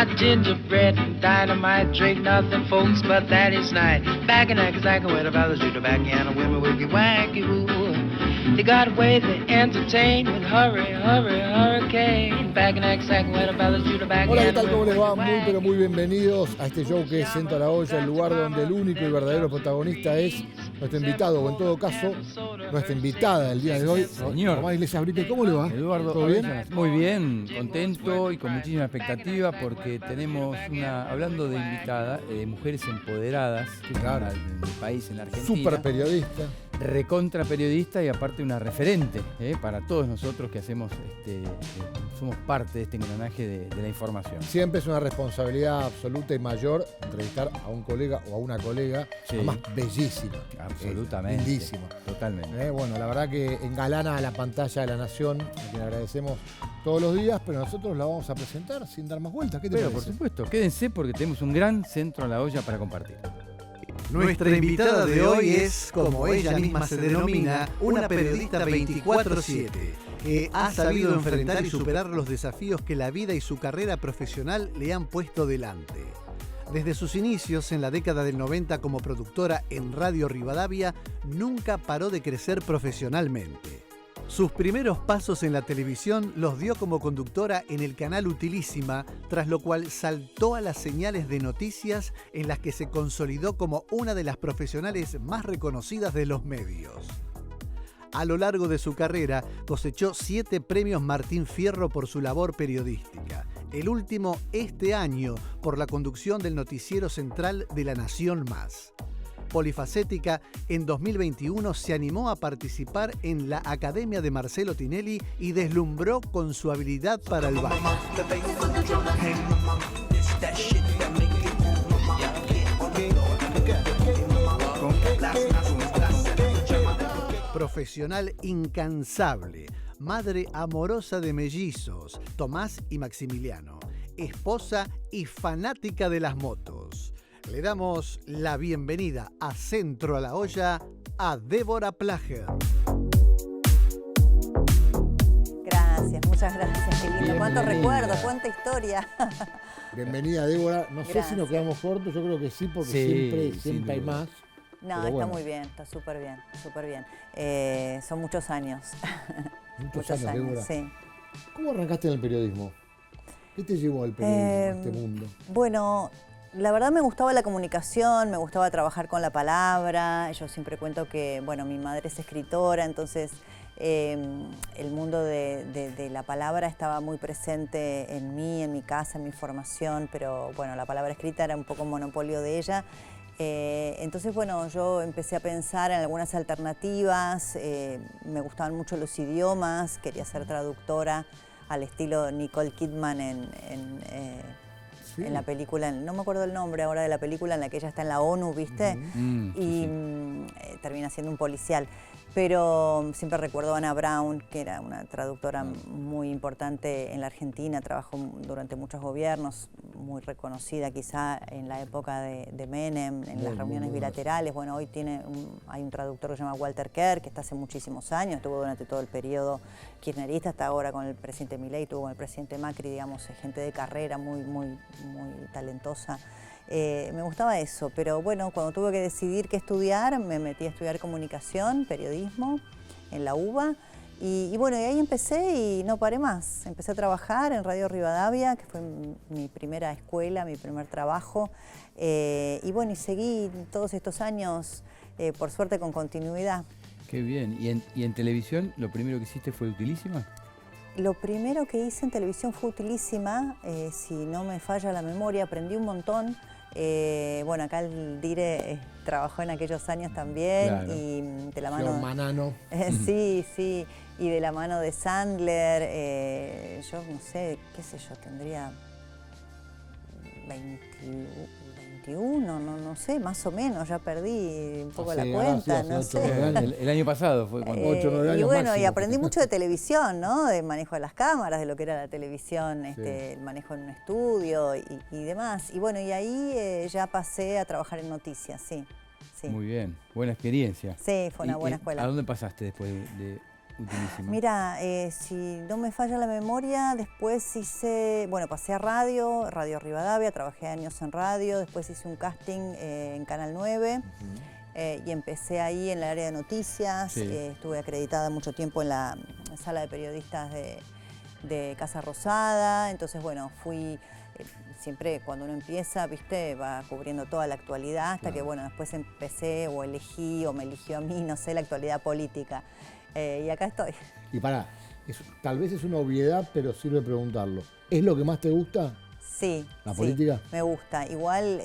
hot gingerbread and dynamite. Drink nothing, folks, but that is night. Back in Nagasaki where the fellas do the backhand women wiggy wacky woo. They got away to entertain with hurry, hurry, hurricane. Back in Nagasaki where the fellas do the backhand. Hola, ¿qué tal? ¿Cómo les va? Muy pero muy bienvenidos a este show que es Centro a la Olla, el lugar donde el único y verdadero protagonista es nuestro invitado, o en todo caso, nuestra invitada del día de hoy, Señor Román Iglesias Brite. ¿Cómo le va? Eduardo, ¿Todo bien? muy bien, contento y con muchísima expectativa porque tenemos hablando de invitada, mujeres empoderadas, que Claro. en el país, en la Argentina. Súper periodista. Recontra periodista y aparte una referente para todos nosotros que hacemos, somos parte de este engranaje de la información. Siempre es una responsabilidad absoluta y mayor entrevistar a un colega o a una colega, Sí. además bellísima. Absolutamente. Lindísima. Totalmente. Bueno, la verdad que engalana la pantalla de La Nación, a quien agradecemos todos los días, pero nosotros la vamos a presentar sin dar más vueltas. ¿Qué te Pero por parece? supuesto, quédense porque tenemos un gran centro a la olla para compartir. Nuestra invitada de hoy es, como ella misma se denomina, una periodista 24/7, que ha sabido enfrentar y superar los desafíos que la vida y su carrera profesional le han puesto delante. Desde sus inicios en la década del 90 como productora en Radio Rivadavia, nunca paró de crecer profesionalmente. Sus primeros pasos en la televisión los dio como conductora en el canal Utilísima, tras lo cual saltó a las señales de noticias en las que se consolidó como una de las profesionales más reconocidas de los medios. A lo largo de su carrera cosechó 7 premios Martín Fierro por su labor periodística, el último este año por la conducción del noticiero central de La Nación Más. Polifacética, en 2021 se animó a participar en la Academia de Marcelo Tinelli y deslumbró con su habilidad para el baile. Profesional incansable, madre amorosa de mellizos, Tomás y Maximiliano, esposa y fanática de las motos. Le damos la bienvenida a Centro a la Olla a Débora Plager. Gracias, muchas gracias, qué lindo. Cuántos Bienvenida. recuerdos, cuánta historia. Bienvenida, Débora. No sé si Gracias. nos quedamos cortos, yo creo que sí, porque Sí, sin siempre hay duda. más. No, Pero está bueno. muy bien, está súper bien, súper bien. Son muchos años. Muchos años, Débora. sí. ¿Cómo arrancaste en el periodismo? ¿Qué te llevó al periodismo, a este mundo? Bueno, la verdad me gustaba la comunicación, me gustaba trabajar con la palabra. Yo siempre cuento que, bueno, mi madre es escritora, entonces el mundo de la palabra estaba muy presente en mí, en mi casa, en mi formación, pero bueno, la palabra escrita era un poco monopolio de ella. Entonces, bueno, yo empecé a pensar en algunas alternativas, me gustaban mucho los idiomas, quería ser traductora al estilo Nicole Kidman Sí. en la película, no me acuerdo el nombre ahora de la película en la que ella está en la ONU, ¿viste? Y termina siendo un policial. Pero siempre recuerdo a Ana Brown, que era una traductora muy importante en la Argentina, trabajó durante muchos gobiernos, muy reconocida quizá en la época de Menem, en las reuniones bilaterales. Bueno, hoy hay un traductor que se llama Walter Kerr, que está hace muchísimos años, estuvo durante todo el periodo kirchnerista, hasta ahora con el presidente Milei, estuvo con el presidente Macri, digamos, gente de carrera muy talentosa. Me gustaba eso, pero bueno, cuando tuve que decidir qué estudiar, me metí a estudiar comunicación, periodismo, en la UBA, y bueno, y ahí empecé y no paré más. Empecé a trabajar en Radio Rivadavia, que fue mi primera escuela, mi primer trabajo, y bueno, y seguí todos estos años, por suerte, con continuidad. Qué bien. ¿Y en televisión lo primero que hiciste fue Utilísima? Lo primero que hice en televisión fue Utilísima, si no me falla la memoria, aprendí un montón. Bueno, acá el Dire trabajó en aquellos años también, Claro. y de la Flor mano... Manano. Sí, y de la mano de Sandler, yo no sé, qué sé yo, tendría 21, no sé, más o menos, ya perdí un poco la cuenta, hace no 8 sé. años. El año pasado fue cuando... 8 o 9 Y años bueno, y máximo. aprendí mucho de televisión, ¿no? De manejo de las cámaras, de lo que era la televisión, el manejo en un estudio y demás. Y bueno, y ahí ya pasé a trabajar en noticias, sí. Muy bien, buena experiencia. Sí, fue una ¿Y buena escuela. ¿A dónde pasaste después de utilísima? Mira, si no me falla la memoria, después pasé a Radio Rivadavia, trabajé años en radio, después hice un casting en Canal 9 y empecé ahí en el área de noticias, estuve acreditada mucho tiempo en la sala de periodistas de Casa Rosada, entonces bueno, fui... Siempre cuando uno empieza, viste, va cubriendo toda la actualidad hasta que, bueno, después empecé o elegí o me eligió a mí, no sé, la actualidad política. Y acá estoy. Y tal vez es una obviedad, pero sirve preguntarlo. ¿Es lo que más te gusta? Sí. ¿La política? Me gusta. Igual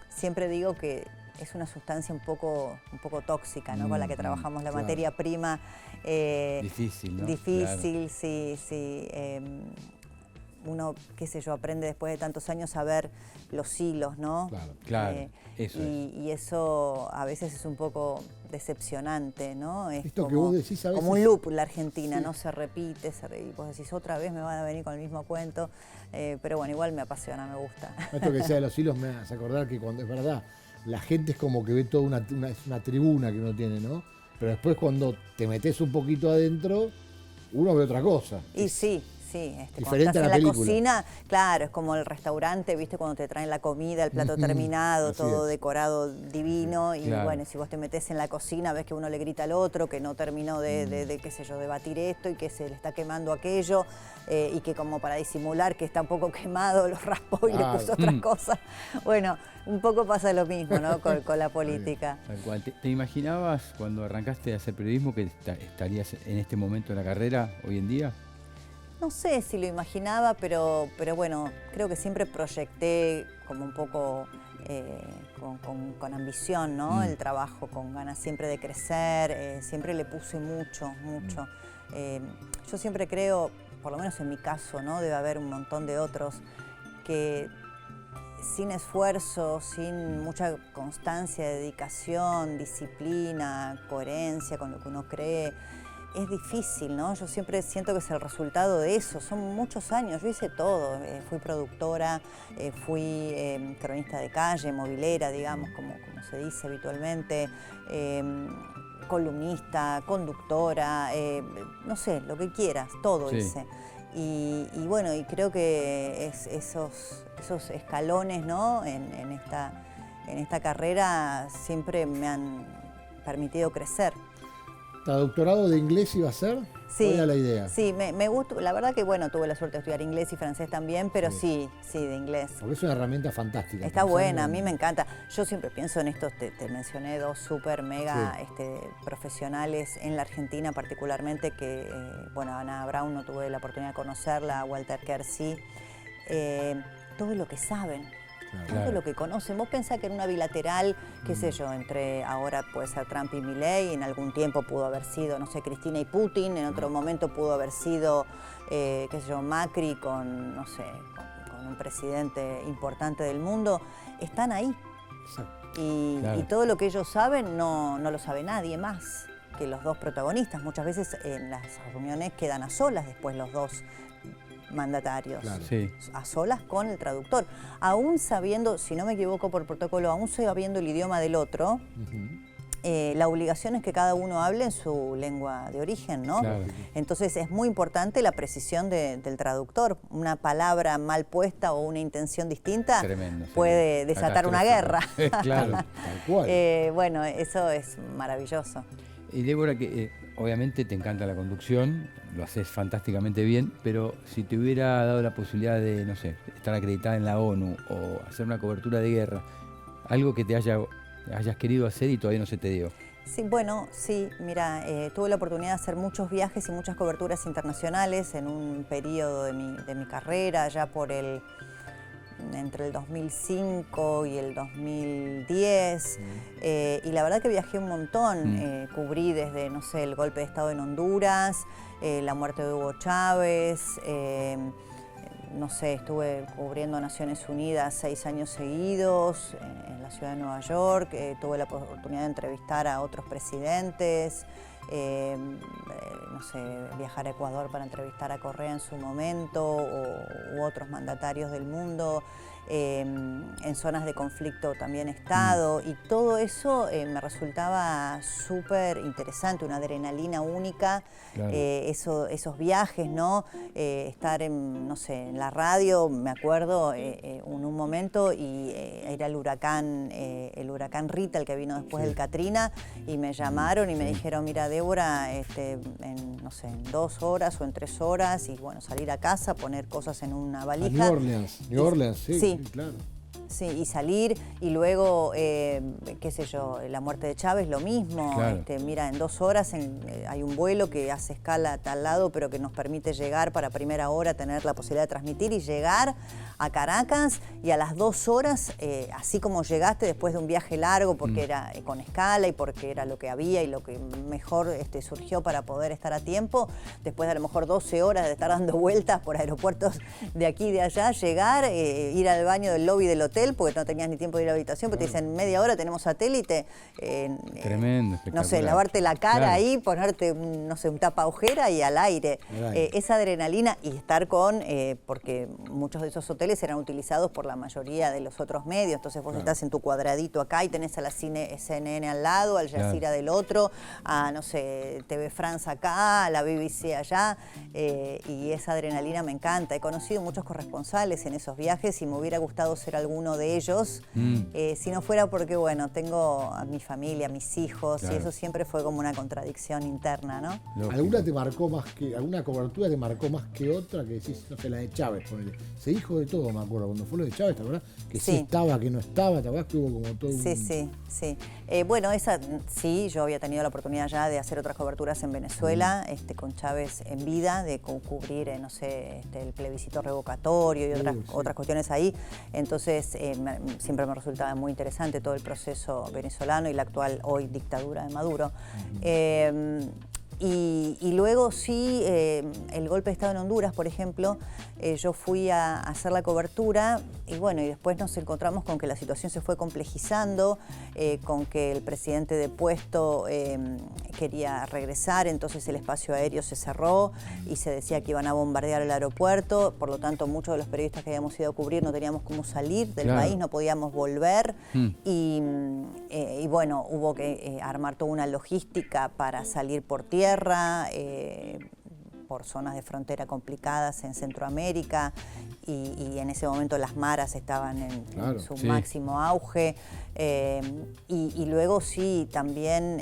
siempre digo que es una sustancia un poco tóxica, ¿no? Con la que trabajamos la materia prima. Difícil, ¿no? Difícil, sí. Uno, qué sé yo, aprende después de tantos años a ver los hilos, ¿no? Claro, eso y eso a veces es un poco decepcionante, ¿no? Es esto que vos decís a veces... como un loop la Argentina, ¿no? Se repite, y vos decís, otra vez me van a venir con el mismo cuento, pero bueno, igual me apasiona, me gusta. Esto que sea de los hilos me hace acordar que cuando es verdad, la gente es como que ve toda una tribuna que uno tiene, ¿no? Pero después cuando te metes un poquito adentro, uno ve otra cosa. Y sí, diferente cuando estás a la en película. La cocina, claro, es como el restaurante, viste, cuando te traen la comida, el plato terminado, todo decorado divino, y bueno, si vos te metés en la cocina, ves que uno le grita al otro, que no terminó de qué sé yo, de batir esto, y que se le está quemando aquello, y que como para disimular que está un poco quemado, lo raspó y le puso otras cosas. Bueno, un poco pasa lo mismo, ¿no? con la política. Tal cual. ¿Te imaginabas cuando arrancaste a hacer periodismo que estarías en este momento de la carrera hoy en día? No sé si lo imaginaba, pero bueno, creo que siempre proyecté como un poco con ambición, ¿no? El trabajo, con ganas siempre de crecer, siempre le puse mucho. Yo siempre creo, por lo menos en mi caso, ¿no? Debe haber un montón de otros, que sin esfuerzo, sin mucha constancia, dedicación, disciplina, coherencia con lo que uno cree, es difícil, ¿no? Yo siempre siento que es el resultado de eso. Son muchos años, yo hice todo. Fui productora, fui cronista de calle, movilera, digamos, como se dice habitualmente, columnista, conductora, no sé, lo que quieras, todo hice. Y bueno, y creo que esos escalones, ¿no? en esta carrera siempre me han permitido crecer. ¿Doctorado de inglés iba a ser? Sí, ¿Cuál era la idea? Sí, me gusta. La verdad que, bueno, tuve la suerte de estudiar inglés y francés también, pero sí, de inglés. Porque es una herramienta fantástica. Está buena, a mí me encanta. Yo siempre pienso en estos, te mencioné dos súper mega profesionales en la Argentina particularmente, que, bueno, Ana Brown no tuve la oportunidad de conocerla, Walter Kerr sí. Todo lo que saben. Todo lo que conocen. Vos pensás que en una bilateral, qué sé yo, entre ahora puede ser Trump y Milei, en algún tiempo pudo haber sido, no sé, Cristina y Putin, en otro momento pudo haber sido, qué sé yo, Macri con, no sé, con un presidente importante del mundo. Están ahí. Y todo lo que ellos saben no lo sabe nadie más que los dos protagonistas. Muchas veces en las reuniones quedan a solas después los dos mandatarios, a solas con el traductor, aún sabiendo, si no me equivoco por protocolo, aún sabiendo el idioma del otro, la obligación es que cada uno hable en su lengua de origen, ¿no? Entonces es muy importante la precisión del traductor. Una palabra mal puesta o una intención distinta puede desatar una guerra. Tal cual. Bueno, eso es maravilloso. Y Débora, que obviamente te encanta la conducción, lo haces fantásticamente bien, pero si te hubiera dado la posibilidad de, no sé, estar acreditada en la ONU o hacer una cobertura de guerra, algo que te hayas querido hacer y todavía no se te dio. Sí, bueno, mira, tuve la oportunidad de hacer muchos viajes y muchas coberturas internacionales en un periodo de mi carrera, ya entre el 2005 y el 2010, y la verdad que viajé un montón, cubrí desde, no sé, el golpe de Estado en Honduras, la muerte de Hugo Chávez, no sé, estuve cubriendo Naciones Unidas 6 años seguidos en la ciudad de Nueva York, tuve la oportunidad de entrevistar a otros presidentes, no sé, viajar a Ecuador para entrevistar a Correa en su momento u otros mandatarios del mundo. En zonas de conflicto también he estado y todo eso me resultaba súper interesante, una adrenalina única, claro. Esos viajes, ¿no? Estar no sé, en la radio, me acuerdo, en un momento y era el huracán Rita, el que vino después del Katrina, y me llamaron y me dijeron, mira, Débora, no sé, en 2 horas o en 3 horas, y bueno, salir a casa, poner cosas en una valija. A New Orleans, sí. Claro. Sí, y salir, y luego, qué sé yo, la muerte de Chávez, lo mismo. Claro. Mira, en 2 horas hay un vuelo que hace escala a tal lado, pero que nos permite llegar para primera hora, tener la posibilidad de transmitir y llegar a Caracas, y a las 2 horas, así como llegaste después de un viaje largo, porque era con escala y porque era lo que había y lo que mejor surgió para poder estar a tiempo, después de a lo mejor 12 horas de estar dando vueltas por aeropuertos de aquí y de allá, llegar, ir al baño del lobby del hotel, porque no tenías ni tiempo de ir a la habitación, porque te dicen media hora tenemos satélite. Tremendo, espectacular. No sé, lavarte la cara ahí, ponerte, no sé, un tapa agujera y al aire. Esa adrenalina y estar con, porque muchos de esos hoteles eran utilizados por la mayoría de los otros medios, entonces vos estás en tu cuadradito acá y tenés a la CNN al lado, Al Jazeera del otro, a, no sé, TV France acá, a la BBC allá, y esa adrenalina me encanta. He conocido muchos corresponsales en esos viajes y me hubiera gustado ser alguno de ellos, si no fuera porque, bueno, tengo a mi familia, a mis hijos, y eso siempre fue como una contradicción interna, ¿no? Lógico. ¿Alguna te marcó más que, alguna cobertura te marcó más que otra? Que decís, no sé, la de Chávez, ponele. Se dijo de todo, me acuerdo, cuando fue lo de Chávez, ¿te acordás? Que sí estaba, que no estaba, ¿te acordás? Que hubo como todo Sí. Bueno, esa sí, yo había tenido la oportunidad ya de hacer otras coberturas en Venezuela, con Chávez en vida, de cubrir, no sé, el plebiscito revocatorio y otras cuestiones ahí. Entonces, siempre me resultaba muy interesante todo el proceso venezolano y la actual hoy dictadura de Maduro. Y luego sí, el golpe de Estado en Honduras, por ejemplo, yo fui a hacer la cobertura y bueno, y después nos encontramos con que la situación se fue complejizando, con que el presidente depuesto quería regresar, entonces el espacio aéreo se cerró y se decía que iban a bombardear el aeropuerto, por lo tanto muchos de los periodistas que habíamos ido a cubrir no teníamos cómo salir del país, no podíamos volver y bueno, hubo que armar toda una logística para salir por tierra, por zonas de frontera complicadas en Centroamérica y en ese momento las maras estaban en su máximo auge y luego sí, también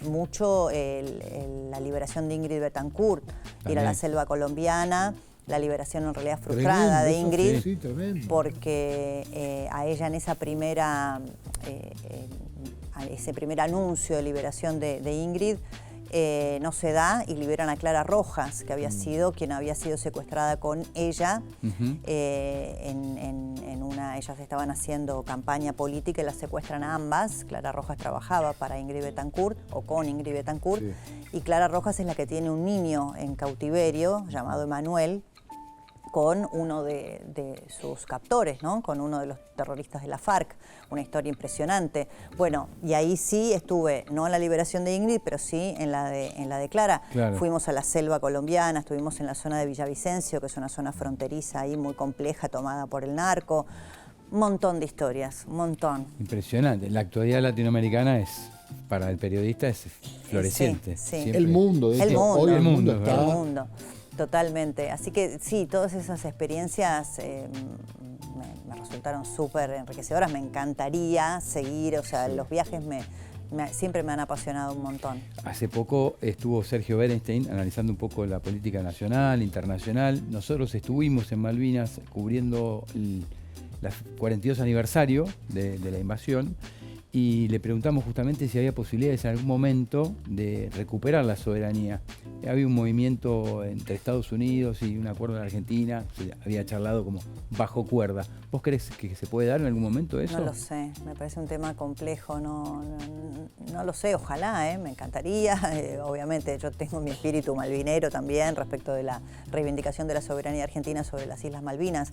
mucho la liberación de Ingrid Betancourt, ir a la selva colombiana, la liberación en realidad frustrada de Ingrid, porque a ella en esa ese primer anuncio de liberación de Ingrid, no se da y liberan a Clara Rojas, que había sido quien había sido secuestrada con ella. Ellas estaban haciendo campaña política y las secuestran a ambas. Clara Rojas trabajaba para Ingrid Betancourt o con Ingrid Betancourt y Clara Rojas es la que tiene un niño en cautiverio llamado Emanuel, con uno de sus captores, ¿no? Con uno de los terroristas de la FARC, una historia impresionante. Bueno, y ahí sí estuve, no en la liberación de Ingrid, pero sí en la de Clara. Fuimos a la selva colombiana, estuvimos en la zona de Villavicencio, que es una zona fronteriza ahí muy compleja, tomada por el narco. Un montón de historias, un montón. Impresionante. La actualidad latinoamericana es, para el periodista, es floreciente. El mundo, el mundo. Está... El mundo. Totalmente. Así que sí, todas esas experiencias me resultaron súper enriquecedoras. Me encantaría seguir, o sea, los viajes siempre me han apasionado un montón. Hace poco estuvo Sergio Berenstein analizando un poco la política nacional, internacional. Nosotros estuvimos en Malvinas cubriendo el 42 aniversario de la invasión y le preguntamos justamente si había posibilidades en algún momento de recuperar la soberanía. Había un movimiento entre Estados Unidos y un acuerdo en Argentina, se había charlado como bajo cuerda. ¿Vos crees que se puede dar en algún momento eso? No lo sé, me parece un tema complejo, no lo sé, ojalá, me encantaría. Obviamente yo tengo mi espíritu malvinero también respecto de la reivindicación de la soberanía argentina sobre las Islas Malvinas,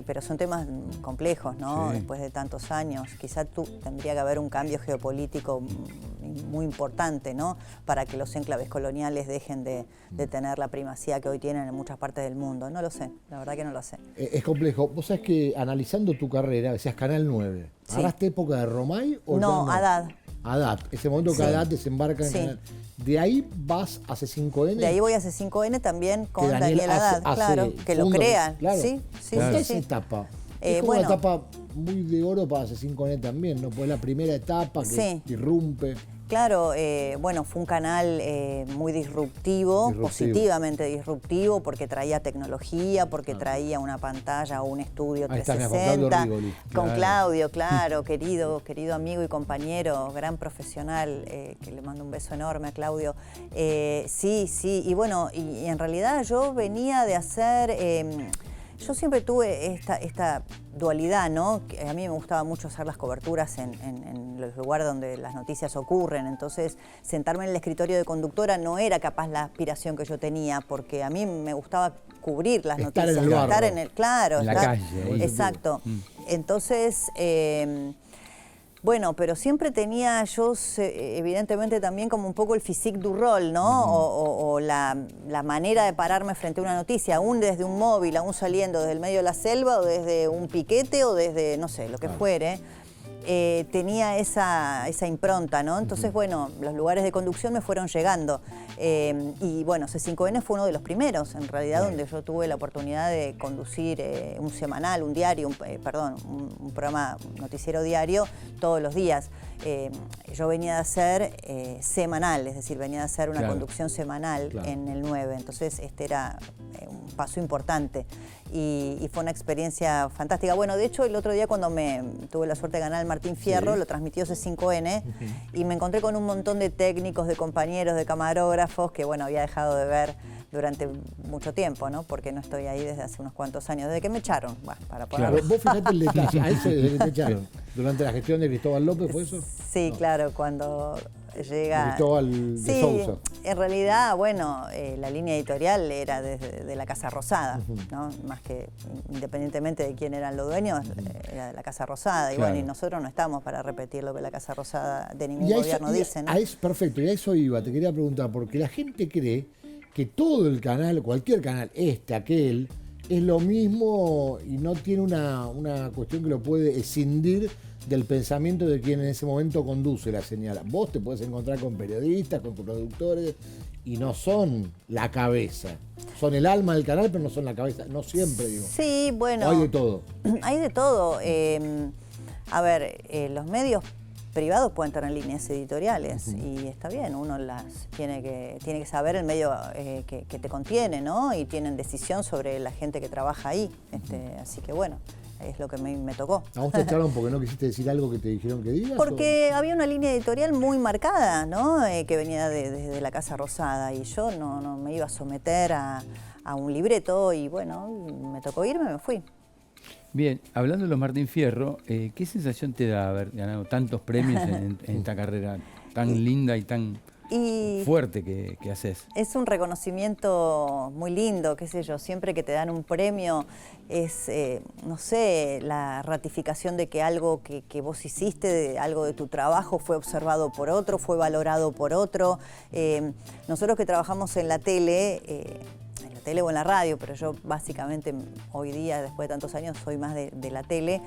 pero son temas complejos, ¿no? Después de tantos años, quizá tendría que haber un cambio geopolítico muy importante, ¿no? Para que los enclaves coloniales dejen de tener la primacía que hoy tienen en muchas partes del mundo. No lo sé, la verdad que no lo sé. Es complejo. Vos sabés que analizando tu carrera, decías Canal 9, Sí. ¿agarraste época de Romay o No, ya Haddad. Haddad, ese momento que Sí. Haddad desembarca en Sí. Canal. De ahí vas a C5N. De ahí voy a C5N también con que Daniel Haddad, claro, que lo funda, crea. Claro. Sí, sí, Contá sí, esa sí. etapa. Eh, Es como bueno. una etapa muy de oro para C5N también, ¿no? Pues la primera etapa que Sí. irrumpe. Claro, bueno, fue un canal muy disruptivo, positivamente disruptivo, porque traía tecnología, porque traía una pantalla o un estudio Ahí está, 360. con Claudio Rigoli. Con Claro. Claudio, claro, querido amigo y compañero, gran profesional, que le mando un beso enorme a Claudio. Sí, y bueno, y en realidad yo venía de hacer... Yo siempre tuve esta dualidad, ¿no? Que a mí me gustaba mucho hacer las coberturas en los lugares donde las noticias ocurren. Entonces, sentarme en el escritorio de conductora no era capaz la aspiración que yo tenía, porque a mí me gustaba cubrir las Estar noticias. en el barro. Estar en el, claro, En la estar- calle, ahí. Exacto. Entonces, bueno, pero siempre tenía yo, evidentemente, también como un poco el physique du rôle, ¿no? O la manera de pararme frente a una noticia, aún desde un móvil, aún saliendo desde el medio de la selva, o desde un piquete, o desde, no sé, lo que fuere. Tenía esa impronta, ¿no? Entonces, bueno, los lugares de conducción me fueron llegando. Y bueno, C5N fue uno de los primeros, en realidad, donde yo tuve la oportunidad de conducir un semanal, un diario, un programa, un noticiero diario todos los días. Yo venía de hacer semanal, es decir, venía de hacer una conducción semanal en el 9. Entonces, este era un paso importante. Y fue una experiencia fantástica. Bueno, de hecho, el otro día cuando tuve la suerte de ganar el Martín Fierro, lo transmitió C5N, y me encontré con un montón de técnicos, de compañeros, de camarógrafos que, bueno, había dejado de ver durante mucho tiempo, ¿no? Porque no estoy ahí desde hace unos cuantos años, desde que me echaron, para ponerlo. Vos fijate el detalle, a ese desde que te echaron. Durante la gestión de Cristóbal López, ¿fue eso? Sí, No. claro, cuando llega... Cristóbal de Sousa. En realidad, bueno, la línea editorial era de la Casa Rosada, ¿no? Más que independientemente de quién eran los dueños, era de la Casa Rosada. Y bueno, y nosotros no estamos para repetir lo que la Casa Rosada de ningún gobierno dice, ¿no? Perfecto, y a eso iba, te quería preguntar, porque la gente cree que todo el canal, cualquier canal, aquel, es lo mismo y no tiene una cuestión que lo puede escindir del pensamiento de quien en ese momento conduce la señal. Vos te puedes encontrar con periodistas, con productores, y no son la cabeza. Son el alma del canal, pero no son la cabeza. No siempre, digo. Sí, bueno. O hay de todo. Hay de todo. A ver, los medios privados pueden tener líneas editoriales y está bien, uno las tiene que saber el medio que te contiene, ¿no? Y tienen decisión sobre la gente que trabaja ahí. Así que bueno, es lo que me tocó. ¿A vos te echaron porque no quisiste decir algo que te dijeron que digas? Porque había una línea editorial muy marcada, ¿no? Que venía desde la Casa Rosada y yo no me iba a someter a un libreto y bueno, me tocó irme, me fui. Bien, hablando de los Martín Fierro, ¿qué sensación te da haber ganado tantos premios en esta carrera tan linda y tan fuerte que haces? Es un reconocimiento muy lindo, qué sé yo, siempre que te dan un premio es, no sé, la ratificación de que algo que vos hiciste, algo de tu trabajo fue observado por otro, fue valorado por otro. Nosotros que trabajamos en la tele o en la radio, pero yo básicamente hoy día, después de tantos años, soy más de la tele.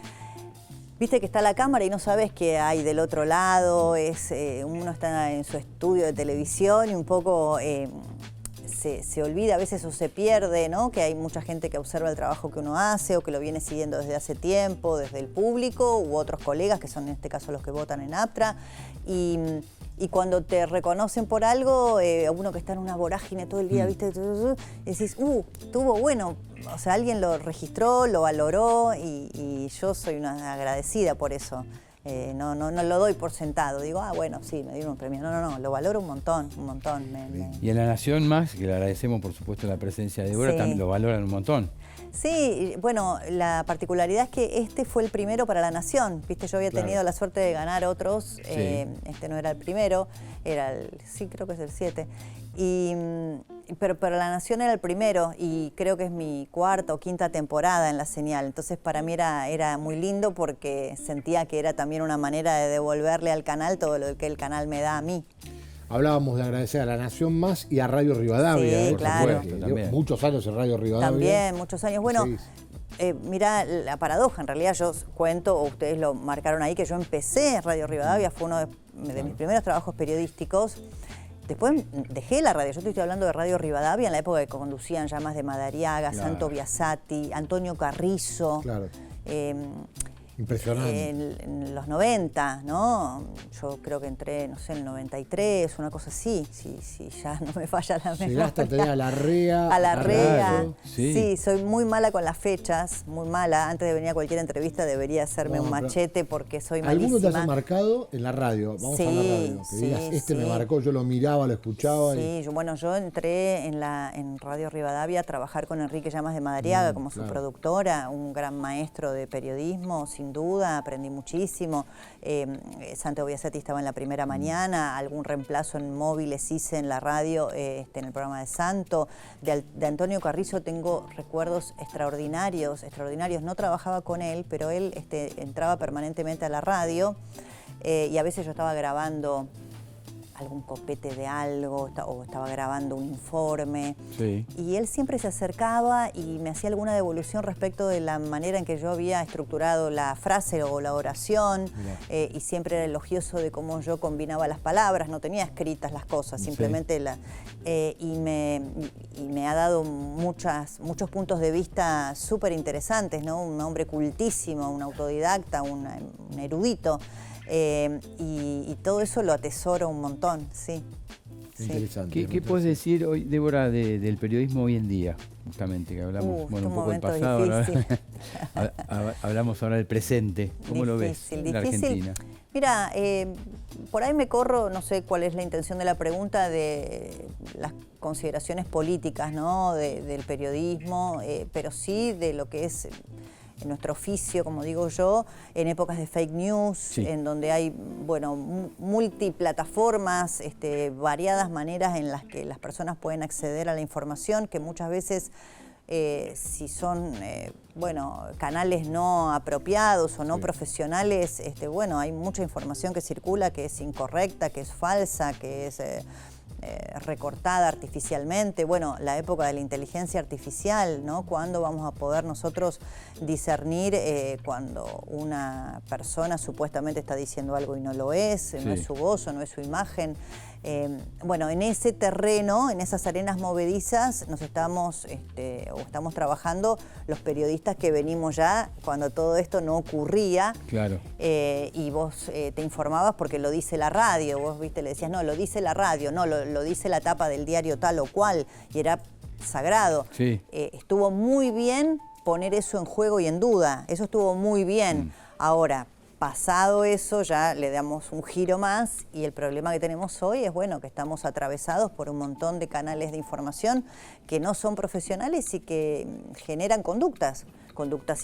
Viste que está la cámara y no sabes qué hay del otro lado, uno está en su estudio de televisión y un poco se olvida a veces o se pierde, ¿no? Que hay mucha gente que observa el trabajo que uno hace o que lo viene siguiendo desde hace tiempo, desde el público u otros colegas que son en este caso los que votan en APTRA. Y cuando te reconocen por algo, uno que está en una vorágine todo el día, ¿viste? Decís, estuvo bueno. O sea, alguien lo registró, lo valoró y yo soy una agradecida por eso. No lo doy por sentado. Digo, bueno, sí, me dieron un premio. No, lo valoro un montón. Y en La Nación Más, que le agradecemos por supuesto la presencia de Débora, Sí. también lo valoran un montón. Sí, bueno, la particularidad es que este fue el primero para La Nación. Viste, yo había tenido la suerte de ganar otros. Este no era el primero, era sí, creo que es el 7. Pero para La Nación era el primero y creo que es mi cuarta o quinta temporada en la señal. Entonces para mí era muy lindo porque sentía que era también una manera de devolverle al canal todo lo que el canal me da a mí. Hablábamos de agradecer a La Nación Más y a Radio Rivadavia. Sí, claro. Muchos años en Radio Rivadavia. También, muchos años. Bueno, mirá la paradoja, en realidad yo cuento, o ustedes lo marcaron ahí, que yo empecé en Radio Rivadavia, fue uno de mis primeros trabajos periodísticos. Después dejé la radio, yo te estoy hablando de Radio Rivadavia en la época que conducían Llamas de Madariaga, Santo Biasati, Antonio Carrizo. Claro. Impresionante. En los 90, ¿no? Yo creo que entré, no sé, en el 93, una cosa así, si ya no me falla la memoria. Llegaste a tener a Larrea. A Larrea. Sí, soy muy mala con las fechas, muy mala. Antes de venir a cualquier entrevista debería hacerme un machete porque soy malísima. ¿Alguno te haya marcado en la radio? Vamos a la radio. Que digas, me marcó, yo lo miraba, lo escuchaba. Sí, yo entré en Radio Rivadavia a trabajar con Enrique Llamas de Madariaga como su productora, un gran maestro de periodismo, sin duda, aprendí muchísimo. Santo Biasati estaba en la primera mañana, algún reemplazo en móviles hice en la radio, en el programa de Santo. De Antonio Carrizo tengo recuerdos extraordinarios. No trabajaba con él, pero él entraba permanentemente a la radio y a veces yo estaba grabando algún copete de algo o estaba grabando un informe y él siempre se acercaba y me hacía alguna devolución respecto de la manera en que yo había estructurado la frase o la oración y siempre era elogioso de cómo yo combinaba las palabras, no tenía escritas las cosas, simplemente y me ha dado muchos puntos de vista súper interesantes, ¿no? Un hombre cultísimo, un autodidacta, un erudito. Y todo eso lo atesoro un montón, sí. Interesante. ¿Qué puedes decir hoy, Débora, del periodismo hoy en día? Justamente, que hablamos un poco del pasado, hablamos ahora del presente. ¿Cómo lo ves en la Argentina? Mira, por ahí me corro, no sé cuál es la intención de la pregunta, de las consideraciones políticas, ¿no? Del periodismo, pero sí de lo que es en nuestro oficio, como digo yo, en épocas de fake news, en donde hay, multiplataformas, variadas maneras en las que las personas pueden acceder a la información, que muchas veces, si son, canales no apropiados o no profesionales, hay mucha información que circula que es incorrecta, que es falsa, que es recortada artificialmente. Bueno, la época de la inteligencia artificial, ¿no? ¿Cuándo vamos a poder nosotros discernir cuando una persona supuestamente está diciendo algo y no lo es, no es su voz o no es su imagen? En ese terreno, en esas arenas movedizas, nos estamos trabajando los periodistas que venimos ya cuando todo esto no ocurría. Claro. Y vos te informabas porque lo dice la radio. Vos, le decías, no, lo dice la radio, no, lo dice la tapa del diario tal o cual. Y era sagrado. Sí. Estuvo muy bien poner eso en juego y en duda. Eso estuvo muy bien. Ahora, pasado eso, ya le damos un giro más y el problema que tenemos hoy es, que estamos atravesados por un montón de canales de información que no son profesionales y que generan conductas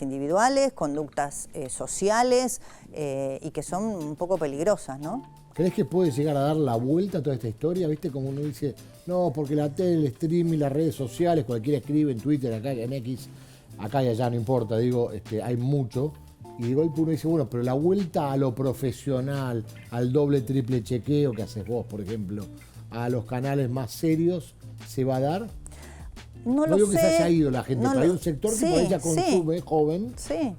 individuales, conductas sociales y que son un poco peligrosas, ¿no? ¿Crees que puede llegar a dar la vuelta a toda esta historia? ¿Viste? Como uno dice, no, porque la tele, el streaming, las redes sociales, cualquiera escribe en Twitter, acá en X, acá y allá, no importa, hay mucho. Y de golpe uno dice, pero la vuelta a lo profesional, al doble, triple chequeo que haces vos, por ejemplo, a los canales más serios, ¿se va a dar? No digo sé. Que se haya ido la gente, pero hay un sector que por ahí ya consume, joven,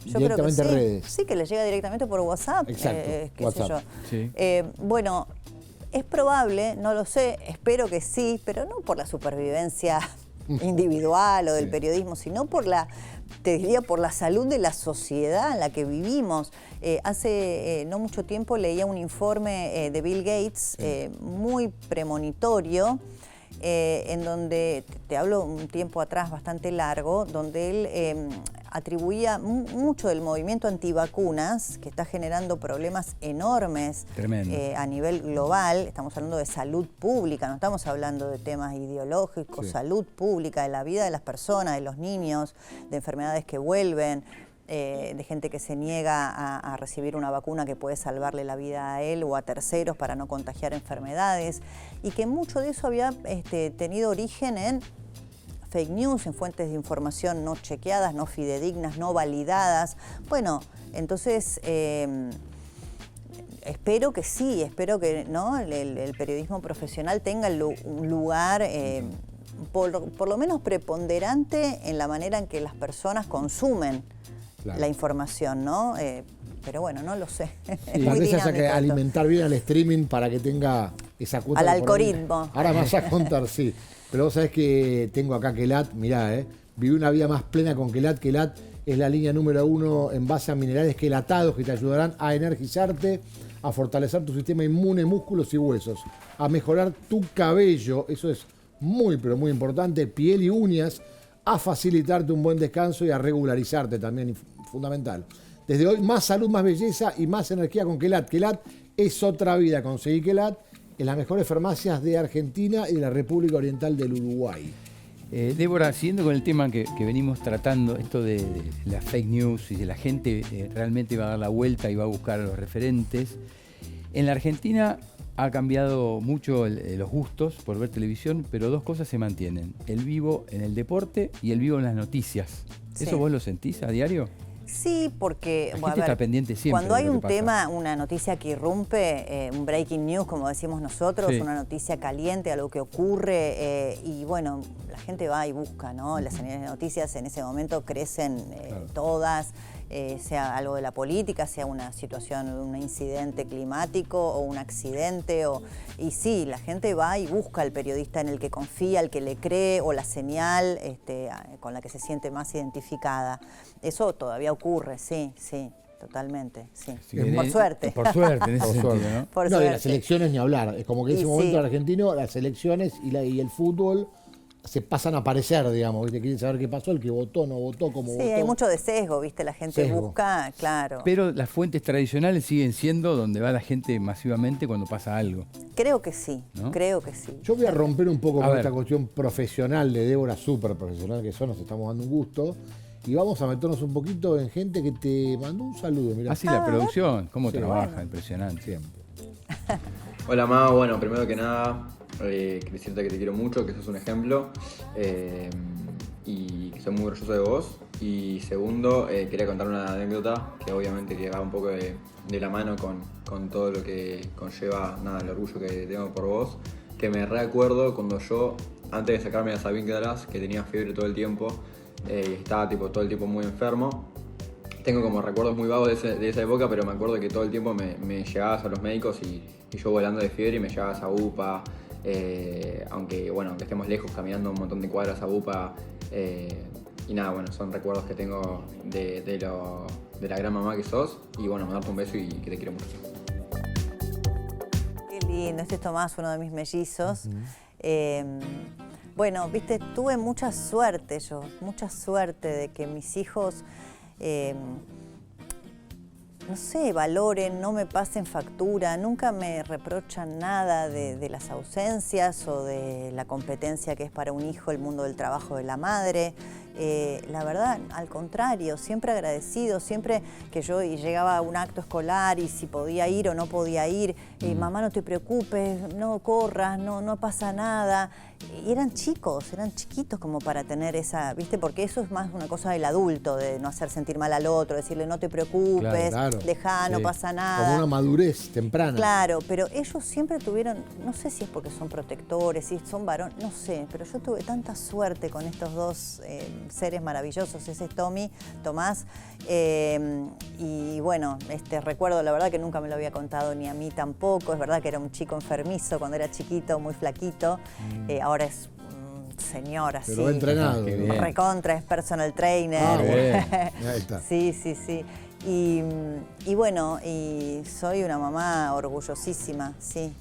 yo directamente creo que redes. Sí, que le llega directamente por WhatsApp. Exacto, WhatsApp. Sé yo. Es probable, no lo sé, espero que sí, pero no por la supervivencia individual o del periodismo, sino por la salud de la sociedad en la que vivimos. Hace no mucho tiempo leía un informe de Bill Gates muy premonitorio, en donde, te hablo un tiempo atrás bastante largo, donde él atribuía mucho del movimiento antivacunas, que está generando problemas enormes a nivel global. Estamos hablando de salud pública, no estamos hablando de temas ideológicos, salud pública, de la vida de las personas, de los niños, de enfermedades que vuelven. De gente que se niega a recibir una vacuna que puede salvarle la vida a él o a terceros para no contagiar enfermedades, y que mucho de eso había tenido origen en fake news, en fuentes de información no chequeadas, no fidedignas, no validadas. Bueno, entonces espero que sí, espero que ¿no? el periodismo profesional tenga un lugar por lo menos preponderante en la manera en que las personas consumen la información, ¿no? Pero bueno, no lo sé. Sí, tal vez haya que alimentar bien al streaming para que tenga esa cuota. Al algoritmo. Ahora me vas a contar, sí. Pero vos sabés que tengo acá Quelat, mirá, viví una vida más plena con Quelat. Quelat es la línea número 1 en base a minerales quelatados que te ayudarán a energizarte, a fortalecer tu sistema inmune, músculos y huesos, a mejorar tu cabello, eso es muy, pero muy importante, piel y uñas, a facilitarte un buen descanso y a regularizarte también, fundamental. Desde hoy, más salud, más belleza y más energía con Quelat. Quelat es otra vida. Conseguí Quelat en las mejores farmacias de Argentina y de la República Oriental del Uruguay. Débora, siguiendo con el tema que venimos tratando, esto de las fake news y de la gente realmente va a dar la vuelta y va a buscar a los referentes. En la Argentina ha cambiado mucho los gustos por ver televisión, pero dos cosas se mantienen: el vivo en el deporte y el vivo en las noticias. Sí. ¿Eso vos lo sentís a diario? Sí, porque la gente está pendiente siempre. Cuando hay de lo un que pasa. tema, una noticia que irrumpe, un breaking news, como decimos nosotros, una noticia caliente, algo que ocurre, y bueno, la gente va y busca, ¿no? Las señales de noticias en ese momento crecen todas, sea algo de la política, sea una situación, un incidente climático o un accidente, y sí, la gente va y busca al periodista en el que confía, al que le cree, o la señal con la que se siente más identificada. Eso todavía ocurre, sí, totalmente, sí. Por suerte. Por suerte, en ese sentido, ¿no? Por no, suerte. de las elecciones ni hablar. Es como que en ese momento argentino, las elecciones y el fútbol se pasan a aparecer, digamos, ¿viste? Quieren saber qué pasó, el que votó, no votó, cómo votó. Sí, hay mucho de sesgo, ¿viste? La gente busca, claro. Pero las fuentes tradicionales siguen siendo donde va la gente masivamente cuando pasa algo. Creo que sí, ¿no? Creo que sí. Yo voy a romper un poco con esta cuestión profesional de Débora, súper profesional que son, nos estamos dando un gusto. Y vamos a meternos un poquito en gente que te mandó un saludo. Mirá. Así la producción, cómo trabaja, impresionante. Siempre. Hola, Ma. Bueno, primero que nada, decirte que te quiero mucho, que sos un ejemplo y que soy muy orgulloso de vos. Y segundo, quería contar una anécdota que obviamente que va un poco de la mano con todo lo que conlleva el orgullo que tengo por vos. Que me recuerdo cuando yo, antes de sacarme las amígdalas, que tenía fiebre todo el tiempo, estaba todo el tiempo muy enfermo. Tengo como recuerdos muy vagos de esa época, pero me acuerdo que todo el tiempo me llevabas a los médicos y yo volando de fiebre y me llevabas a UPA, aunque estemos lejos, caminando un montón de cuadras a UPA. Y nada, son recuerdos que tengo de la gran mamá que sos. Y bueno, mandarte un beso y que te quiero mucho. Qué lindo, este es Tomás, uno de mis mellizos. Bueno, viste, tuve mucha suerte de que mis hijos, no sé, valoren, no me pasen factura, nunca me reprochan nada de las ausencias o de la competencia que es para un hijo el mundo del trabajo de la madre. La verdad, al contrario, siempre agradecido, siempre que yo llegaba a un acto escolar y si podía ir o no podía ir, mamá, no te preocupes, no corras, no pasa nada. Y eran chiquitos como para tener esa, ¿viste? Porque eso es más una cosa del adulto, de no hacer sentir mal al otro, decirle no te preocupes, dejá, no pasa nada. Como una madurez temprana. Claro, pero ellos siempre tuvieron, no sé si es porque son protectores, si son varones, no sé, pero yo tuve tanta suerte con estos dos seres maravillosos, ese es Tomás, y bueno, recuerdo, la verdad que nunca me lo había contado ni a mí tampoco, es verdad que era un chico enfermizo cuando era chiquito, muy flaquito, ahora es un señor así, pero entrenado, recontra, es personal trainer. Ahí está. Sí. Y bueno, y soy una mamá orgullosísima, sí,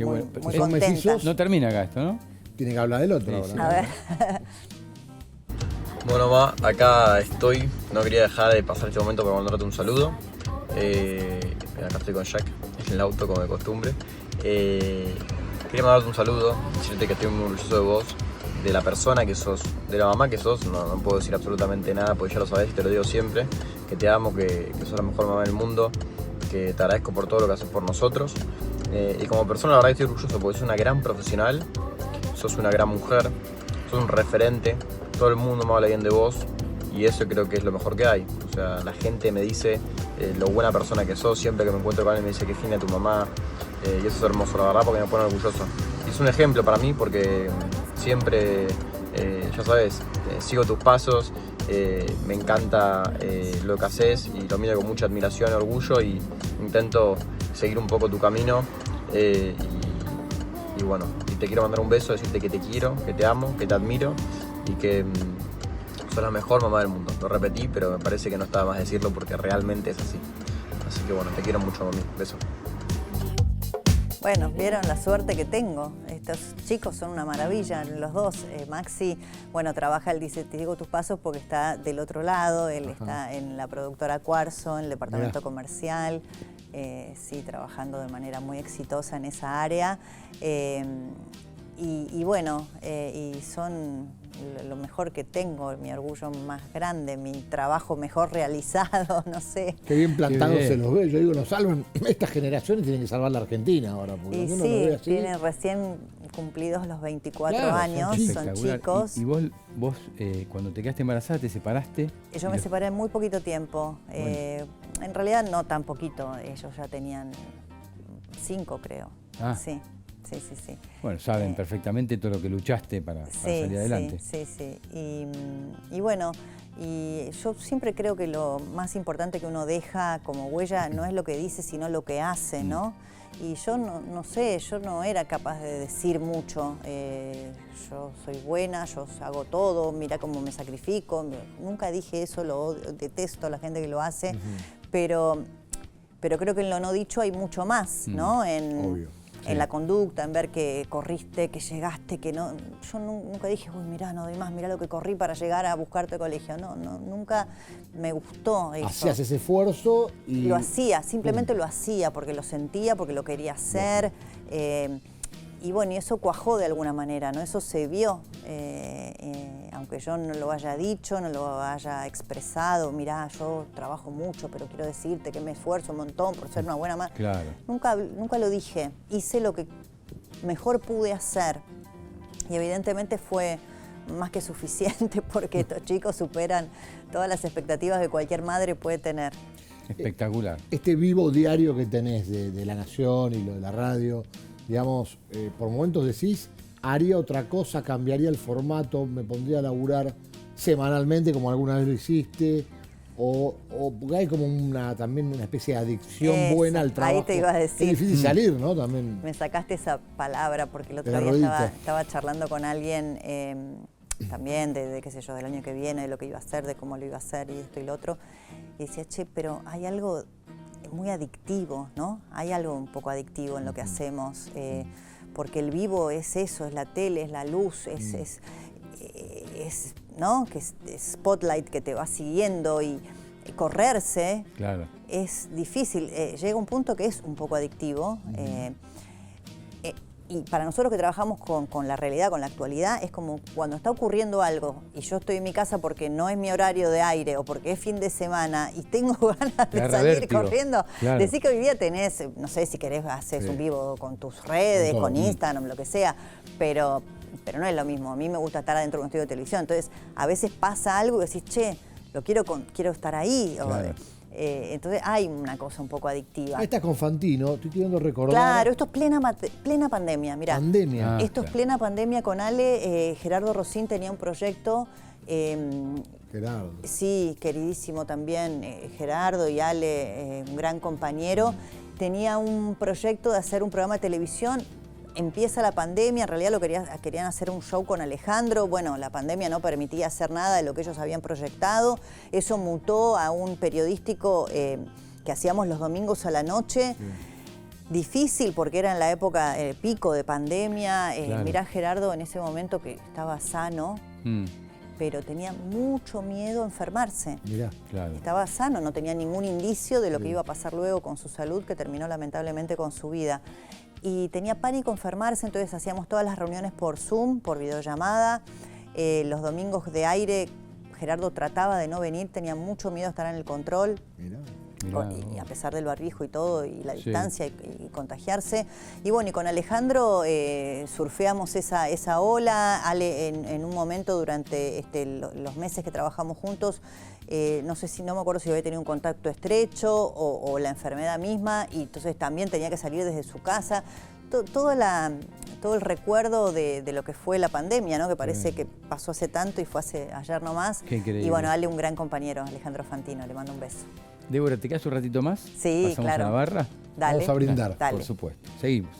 muy contenta. No termina acá esto, ¿no? Tiene que hablar del otro ahora. A ver. Bueno, Ma, acá estoy no quería dejar de pasar este momento para mandarte un saludo. Acá estoy con Jack en el auto, como de costumbre. Quería mandarte un saludo, decirte que estoy muy orgulloso de vos, de la persona que sos, de la mamá que sos. No puedo decir absolutamente nada porque ya lo sabés y te lo digo siempre, que te amo, que sos la mejor mamá del mundo, que te agradezco por todo lo que haces por nosotros. Y como persona la verdad estoy orgulloso porque sos una gran profesional, sos una gran mujer, sos un referente, todo el mundo me habla bien de vos y eso creo que es lo mejor que hay. O sea, la gente me dice lo buena persona que sos, siempre que me encuentro con él me dice que fina tu mamá, y eso es hermoso la verdad porque me pone orgulloso. Y es un ejemplo para mí porque siempre, ya sabes, sigo tus pasos, me encanta lo que haces y lo miro con mucha admiración y orgullo y intento seguir un poco tu camino y bueno, y te quiero mandar un beso, decirte que te quiero, que te amo, que te admiro y que sos la mejor mamá del mundo. Lo repetí, pero me parece que no estaba más decirlo porque realmente es así. Así que bueno, te quiero mucho, mami. Beso. Bueno, vieron la suerte que tengo. Estos chicos son una maravilla, los dos. Maxi, bueno, trabaja, él dice, te digo tus pasos porque está del otro lado. Él está en la productora Cuarzo, en el departamento comercial. Sí, trabajando de manera muy exitosa en esa área. Y bueno, y son lo mejor que tengo, mi orgullo más grande, mi trabajo mejor realizado, no sé. Qué bien plantados se los ve. Yo digo, nos salvan, estas generaciones tienen que salvar la Argentina ahora. Porque Y uno sí, lo ve así. tienen recién cumplidos los 24 Claro, años, son chicos. Y vos cuando te quedaste embarazada, ¿te separaste? Yo me separé en muy poquito tiempo. En realidad no tan poquito, ellos ya tenían 5 creo. Ah. Sí. Bueno, saben perfectamente todo lo que luchaste para salir adelante. Sí. Y bueno, y yo siempre creo que lo más importante que uno deja como huella no es lo que dice, sino lo que hace, ¿no? Y yo no sé, yo no era capaz de decir mucho. Yo soy buena, yo hago todo, mira cómo me sacrifico. Nunca dije eso, detesto a la gente que lo hace, pero creo que en lo no dicho hay mucho más, ¿no? Obvio. En la conducta, en ver que corriste, que llegaste, que no... Yo nunca dije, uy, mirá, no doy más, mirá lo que corrí para llegar a buscarte al colegio. No, nunca me gustó eso. Hacías ese esfuerzo y... Lo hacía, simplemente lo hacía, porque lo sentía, porque lo quería hacer. Y bueno, y eso cuajó de alguna manera, ¿no? Eso se vio, aunque yo no lo haya dicho, no lo haya expresado. Mirá, yo trabajo mucho, pero quiero decirte que me esfuerzo un montón por ser una buena madre. Claro. Nunca lo dije. Hice lo que mejor pude hacer. Y evidentemente fue más que suficiente porque estos chicos superan todas las expectativas que cualquier madre puede tener. Espectacular. Este vivo diario que tenés de La Nación y lo de la radio, digamos, por momentos decís, haría otra cosa, cambiaría el formato, me pondría a laburar semanalmente como alguna vez lo hiciste, o porque hay como también una especie de adicción buena al trabajo. Ahí te iba a decir. Es difícil salir, ¿no? También. Me sacaste esa palabra porque el otro día estaba charlando con alguien también de qué sé yo, del año que viene, de lo que iba a hacer, de cómo lo iba a hacer y esto y lo otro. Y decía, che, pero hay algo muy adictivo, ¿no? Hay algo un poco adictivo en lo que hacemos, porque el vivo es eso, es la tele, es la luz, es ¿no? Que es spotlight que te va siguiendo y correrse es difícil. Llega un punto que es un poco adictivo. Y para nosotros que trabajamos con la realidad, con la actualidad, es como cuando está ocurriendo algo y yo estoy en mi casa porque no es mi horario de aire o porque es fin de semana y tengo ganas de salir corriendo. Claro. Decís que hoy día tenés, no sé si querés hacer un vivo con tus redes, con Instagram, lo que sea, pero no es lo mismo. A mí me gusta estar adentro de un estudio de televisión. Entonces, a veces pasa algo y decís, che, quiero estar ahí. Claro. Entonces hay una cosa un poco adictiva. Ahí estás con Fantino, estoy queriendo recordar. Claro, esto es plena pandemia, mirá. Pandemia. Esto es plena pandemia con Ale. Gerardo Rosín tenía un proyecto. Gerardo. Sí, queridísimo también. Gerardo y Ale, un gran compañero. Tenía un proyecto de hacer un programa de televisión. Empieza la pandemia, en realidad querían hacer un show con Alejandro. Bueno, la pandemia no permitía hacer nada de lo que ellos habían proyectado. Eso mutó a un periodístico que hacíamos los domingos a la noche. Sí. Difícil porque era en la época pico de pandemia. Mirá Gerardo en ese momento que estaba sano. pero tenía mucho miedo a enfermarse. Mirá. Claro. Estaba sano, no tenía ningún indicio de lo que iba a pasar luego con su salud, que terminó lamentablemente con su vida. Y tenía pánico a enfermarse, entonces hacíamos todas las reuniones por Zoom, por videollamada. Los domingos de aire, Gerardo trataba de no venir, tenía mucho miedo a estar en el control. Mirá. Y a pesar del barbijo y todo, y la distancia, y contagiarse. Y bueno, y con Alejandro surfeamos esa ola. Ale, en un momento durante los meses que trabajamos juntos, no me acuerdo si había tenido un contacto estrecho o la enfermedad misma, y entonces también tenía que salir desde su casa. Todo el recuerdo de lo que fue la pandemia, ¿no? Que parece que pasó hace tanto y fue ayer nomás. Qué increíble. Y bueno, Ale, un gran compañero, Alejandro Fantino, le mando un beso. Débora, ¿te quedas un ratito más? Sí, ¿Pasamos claro. a la barra? Dale. Vamos a brindar. Dale. Por supuesto. Seguimos.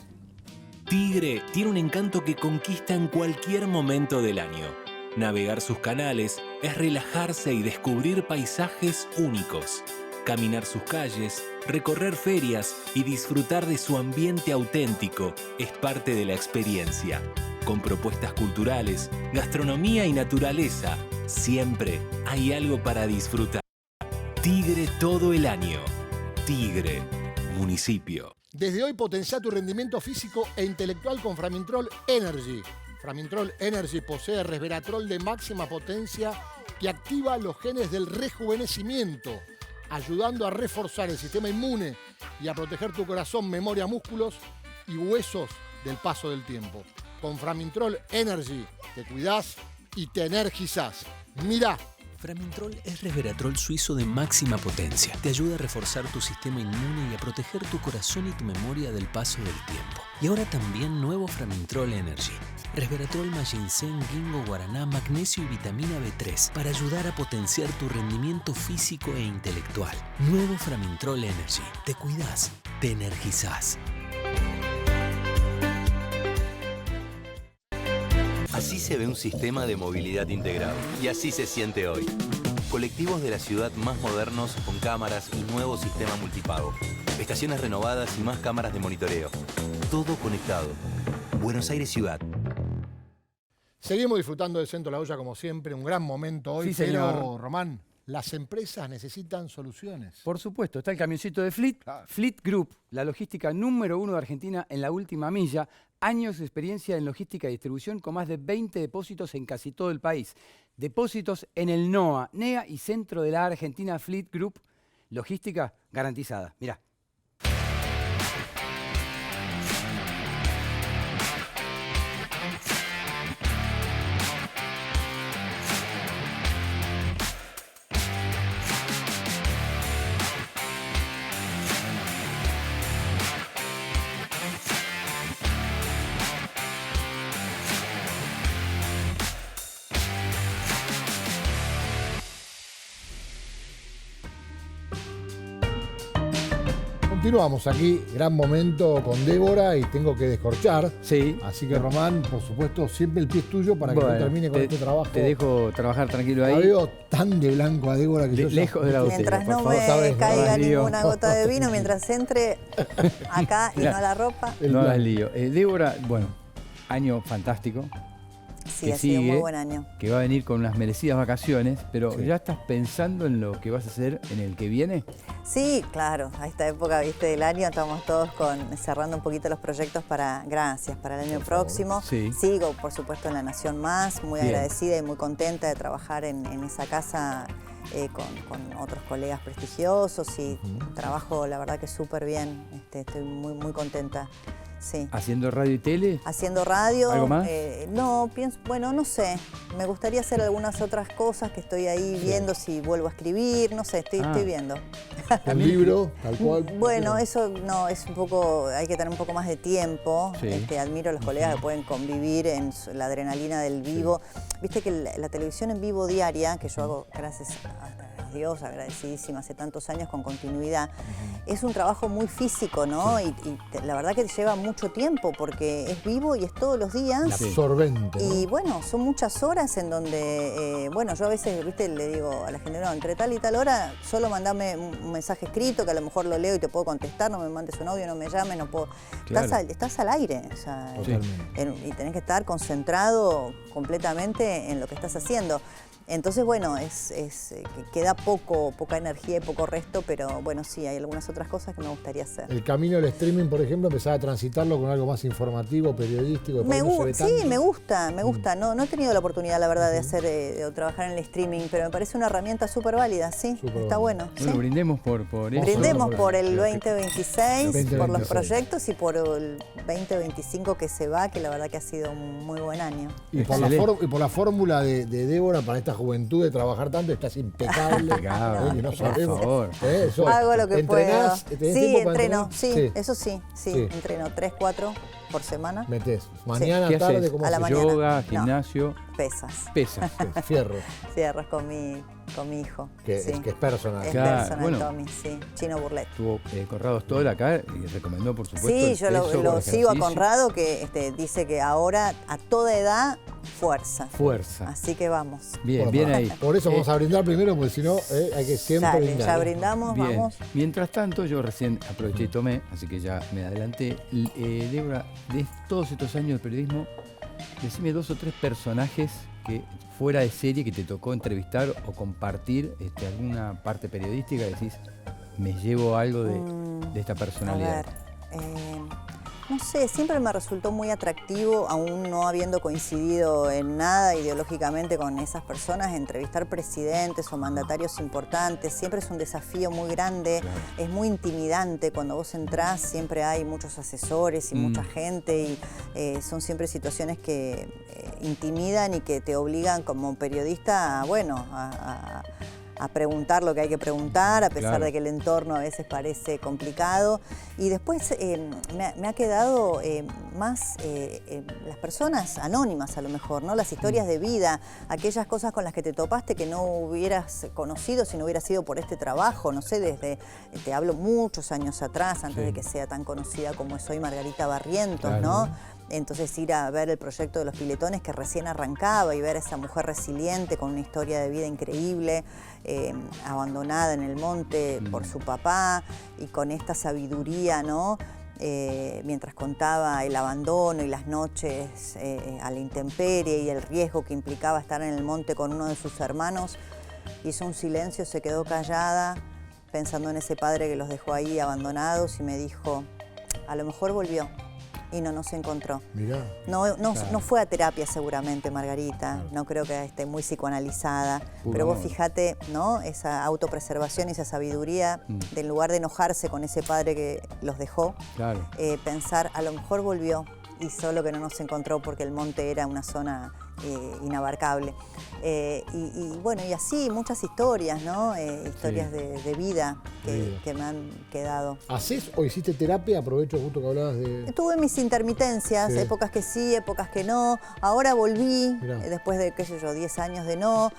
Tigre tiene un encanto que conquista en cualquier momento del año. Navegar sus canales es relajarse y descubrir paisajes únicos. Caminar sus calles, recorrer ferias y disfrutar de su ambiente auténtico es parte de la experiencia. Con propuestas culturales, gastronomía y naturaleza, siempre hay algo para disfrutar. Tigre todo el año. Tigre, municipio. Desde hoy potencia tu rendimiento físico e intelectual con Framintrol Energy. Framintrol Energy posee resveratrol de máxima potencia que activa los genes del rejuvenecimiento, ayudando a reforzar el sistema inmune y a proteger tu corazón, memoria, músculos y huesos del paso del tiempo. Con Framintrol Energy te cuidás y te energizás. Mirá. Framintrol es resveratrol suizo de máxima potencia. Te ayuda a reforzar tu sistema inmune y a proteger tu corazón y tu memoria del paso del tiempo. Y ahora también nuevo Framintrol Energy. Resveratrol más ginseng, ginkgo, guaraná, magnesio y vitamina B3 para ayudar a potenciar tu rendimiento físico e intelectual. Nuevo Framintrol Energy. Te cuidás, te energizás. Así se ve un sistema de movilidad integrado. Y así se siente hoy. Colectivos de la ciudad más modernos con cámaras y nuevo sistema multipago. Estaciones renovadas y más cámaras de monitoreo. Todo conectado. Buenos Aires Ciudad. Seguimos disfrutando del Centro La Olla como siempre. Un gran momento hoy. Sí, señor. Pero, Román, las empresas necesitan soluciones. Por supuesto, está el camioncito de Fleet. Claro. Fleet Group, la logística número 1 de Argentina en la última milla. Años de experiencia en logística y distribución con más de 20 depósitos en casi todo el país. Depósitos en el NOA, NEA y Centro de la Argentina. Fleet Group, logística garantizada. Mirá. Continuamos aquí, gran momento con Débora y tengo que descorchar. Sí. Así que, Román, por supuesto, siempre el pie es tuyo para que Bueno, no termine con este trabajo. Te dejo trabajar tranquilo La ahí. veo tan de blanco a Débora que yo ya- Lejos de la botella. Mientras por no favor. me sabes, caiga no, lío. ninguna gota de vino, mientras entre acá y Mirá. no a la ropa. No hagas lío. Débora, bueno, año fantástico. Sí, que ha sido un muy sigue, buen año. que va a venir con unas merecidas vacaciones, pero Sí. ¿ya estás pensando en lo que vas a hacer en el que viene? Sí, claro, a esta época, viste, del año estamos todos cerrando un poquito los proyectos para el año próximo. Sí. Sigo, por supuesto, en La Nación Más, muy Bien. agradecida y muy contenta de trabajar en esa casa con otros colegas prestigiosos y trabajo, la verdad que súper bien, estoy muy, muy contenta. Sí. ¿Haciendo radio y tele? Haciendo radio. ¿Algo más? No, pienso, bueno, no sé. Me gustaría hacer algunas otras cosas que estoy ahí viendo si vuelvo a escribir, no sé, estoy viendo. Un libro, tal cual. Bueno, eso no, es un poco, hay que tener un poco más de tiempo. Sí. Admiro a los colegas que pueden convivir en la adrenalina del vivo. Viste que la televisión en vivo diaria, que yo hago gracias a Dios, agradecidísima hace tantos años con continuidad. Es un trabajo muy físico, ¿no? Y la verdad que lleva mucho tiempo porque es vivo y es todos los días. Absorbente. Y bueno, son muchas horas en donde, bueno, yo a veces, viste, le digo a la gente, no, entre tal y tal hora, solo mandame un mensaje escrito que a lo mejor lo leo y te puedo contestar, no me mandes un audio, no me llames, no puedo. Claro. Estás al aire, o sea, Totalmente. y tenés que estar concentrado completamente en lo que estás haciendo. Entonces, bueno, queda poca energía y poco resto, pero bueno, sí, hay algunas otras cosas que me gustaría hacer. El camino del streaming, por ejemplo, empezar a transitarlo con algo más informativo, periodístico. Sí, me gusta. No he tenido la oportunidad, la verdad, de hacer de trabajar en el streaming, pero me parece una herramienta súper válida, sí, está bueno. Bueno, ¿sí? brindemos por eso. Brindemos por el 2026, 2026. por los proyectos y por el 2025 que se va, que la verdad que ha sido un muy buen año. Y por la fórmula de Débora para esta juventud de trabajar tanto, estás impecable. Impecable. Oye, no Por sabemos. favor. Hago lo que puedo. Sí, entreno, sí. Eso sí, entreno 3, 4 por semana. Metés. Mañana, ¿Qué tarde, haces? ¿cómo A la haces? mañana. Yoga, No. gimnasio, Pesas. pesas. Fierro, Cierras con mi hijo. que sí. es personal. Es Claro, personal, bueno. Tommy, sí. Chino Burlet. Tuvo Conrado Stoll acá y recomendó, por supuesto. Sí, el yo peso lo por sigo a ejercicio. Conrado, que dice que ahora, a toda edad, fuerza. Fuerza. Así que vamos. Bien, Bueno, bien ahí. Por eso vamos a brindar primero, porque si no, hay que siempre Dale, brindar. ya brindamos, Bien. vamos. Mientras tanto, yo recién aproveché y tomé, así que ya me adelanté. Débora, de todos estos años de periodismo, decime 2 o 3 personajes que fuera de serie que te tocó entrevistar o compartir alguna parte periodística, decís, me llevo algo de esta personalidad. A ver, no sé, siempre me resultó muy atractivo, aún no habiendo coincidido en nada ideológicamente con esas personas, entrevistar presidentes o mandatarios importantes. Siempre es un desafío muy grande, Claro. es muy intimidante. Cuando vos entrás siempre hay muchos asesores y mucha gente y son siempre situaciones que intimidan y que te obligan como periodista a preguntar lo que hay que preguntar, a pesar Claro. de que el entorno a veces parece complicado. Y después me ha quedado más las personas anónimas a lo mejor, ¿no? Las historias de vida, aquellas cosas con las que te topaste que no hubieras conocido si no hubiera sido por este trabajo, no sé, te hablo muchos años atrás, antes Sí. de que sea tan conocida como es hoy Margarita Barrientos, Claro. ¿no? Entonces ir a ver el proyecto de los piletones que recién arrancaba y ver a esa mujer resiliente con una historia de vida increíble, abandonada en el monte por su papá y con esta sabiduría, ¿no? Mientras contaba el abandono y las noches a la intemperie y el riesgo que implicaba estar en el monte con uno de sus hermanos, hizo un silencio, se quedó callada pensando en ese padre que los dejó ahí abandonados y me dijo, a lo mejor volvió. Y no nos encontró. Mirá. No fue a terapia seguramente, Margarita. No creo que esté muy psicoanalizada. Puro pero vos amor. fíjate, ¿no? Esa autopreservación y esa sabiduría de en lugar de enojarse con ese padre que los dejó, Claro. pensar, a lo mejor volvió y solo que no nos encontró porque el monte era una zona inabarcable. Y bueno, y así muchas historias, ¿no? Historias de vida que me han quedado. ¿Hacés o hiciste terapia? Aprovecho justo que hablabas de... Tuve mis intermitencias, Sí. épocas que sí, épocas que no. Ahora volví, Mirá. después de, qué sé yo, 10 años de no.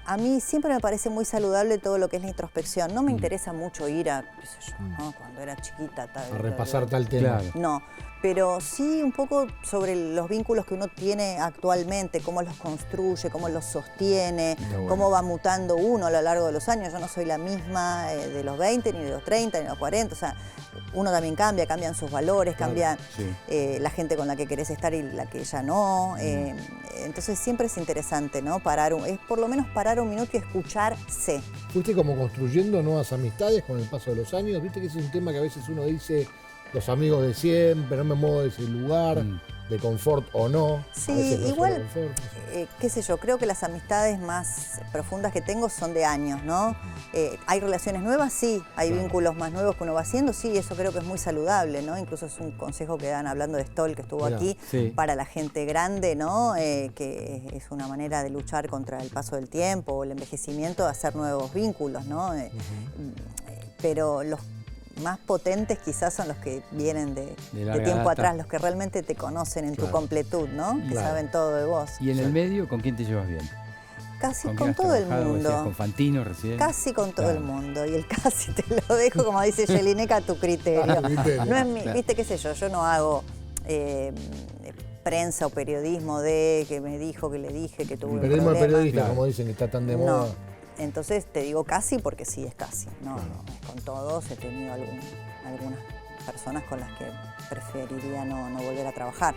A mí siempre me parece muy saludable todo lo que es la introspección. No me interesa mucho ir a, qué sé yo, ¿no? Cuando era chiquita. A repasar tal tema. Claro. No, pero sí un poco sobre los vínculos que uno tiene actualmente, cómo los construye, cómo los sostiene, Está bueno. cómo va mutando uno a lo largo de los años. Yo no soy la misma de los 20, ni de los 30, ni de los 40. O sea, uno también cambia, cambian sus valores, cambia sí. la gente con la que querés estar y la que ya no. Entonces siempre es interesante, ¿no? Es por lo menos parar un minuto y escucharse. Fuiste como construyendo nuevas amistades con el paso de los años. Viste que ese es un tema que a veces uno dice, los amigos de siempre, no me muevo de ese lugar, de confort o no. Sí, A veces no igual, solo confort, no sé. qué sé yo, creo que las amistades más profundas que tengo son de años, ¿no? ¿Hay relaciones nuevas? Sí. ¿Hay vínculos más nuevos que uno va haciendo? Sí, eso creo que es muy saludable, ¿no? Incluso es un consejo que dan hablando de Stoll, que estuvo Mirá, aquí, sí. para la gente grande, ¿no? Que es una manera de luchar contra el paso del tiempo o el envejecimiento, de hacer nuevos vínculos, ¿no? Pero los más potentes quizás son los que vienen de larga tiempo data. atrás, los que realmente te conocen en tu completud, ¿no? Que Claro. saben todo de vos. ¿Y en el medio con quién te llevas bien? Casi quién con has todo el trabajado? mundo. Decías, con Fantino recién. Casi con todo el Claro. mundo. Y el casi te lo dejo, como dice Jelinek, a tu criterio. No es mi, Claro. viste, qué sé yo no hago prensa o periodismo de que me dijo, que le dije, que tuve un Periodismo de problema. periodista, Claro. como dicen, que está tan de No. moda. Entonces te digo casi porque sí es casi. No es con todos. He tenido algunas personas con las que preferiría no volver a trabajar.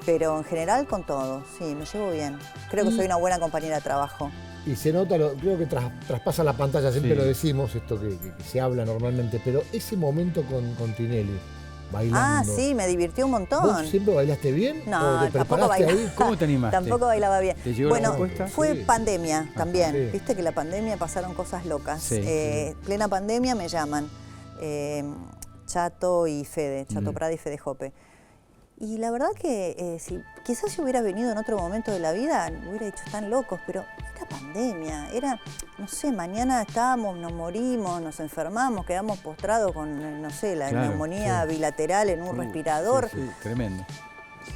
Pero en general con todos, sí, me llevo bien. Creo que soy una buena compañera de trabajo. Y se nota, creo que traspasa la pantalla, siempre Sí. lo decimos, esto que se habla normalmente, pero ese momento con Tinelli, bailando. Ah, sí, me divirtió un montón. ¿Vos siempre bailaste bien? No, ¿O te tampoco preparaste bailaba. ahí? ¿Cómo te animaste? Tampoco bailaba bien. ¿Te llegó la Bueno, propuesta? fue Sí. pandemia también. sí. Viste que la pandemia pasaron cosas locas. Sí, Plena pandemia me llaman Chato y Fede, Chato Mm. Prada y Fede Jope. Y la verdad que quizás si hubiera venido en otro momento de la vida, hubiera dicho están locos, pero era pandemia, era, no sé, mañana estábamos, nos morimos, nos enfermamos, quedamos postrados con, no sé, la Claro, neumonía bilateral en un respirador. Sí, tremendo.